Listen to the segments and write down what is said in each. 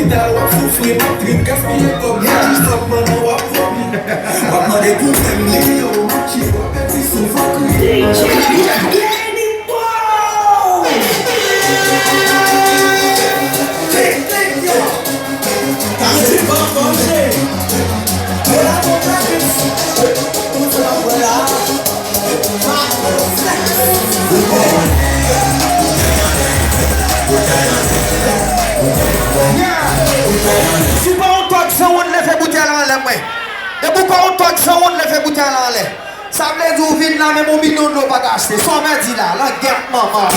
l'hôpital, on souffre, ma prime, gaspiller comme ça. Je stop, maman, on va promis. On va demander pour faire les on va qui va petit souvent crier. Si pas on toque ça, on le fait bouteille en l'air. Et pourquoi on toque ça, on le fait bouteille en l'air. Ça veut dire que vous là, mais mon million de pas acheter. Soit m'a dit là, la guerre, maman.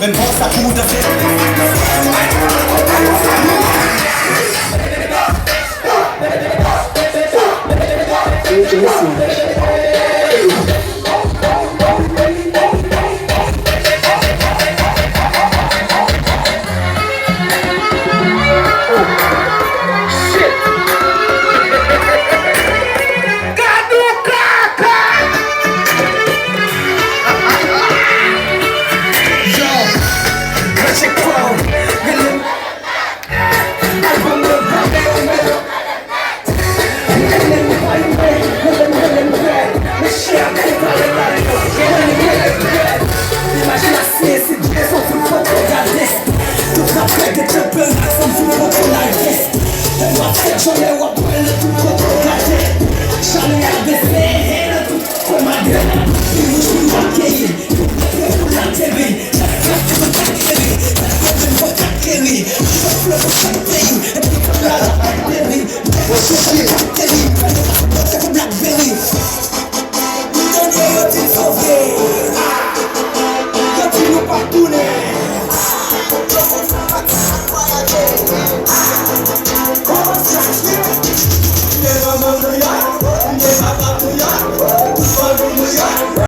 Même bon ça coûte de fait. Show you what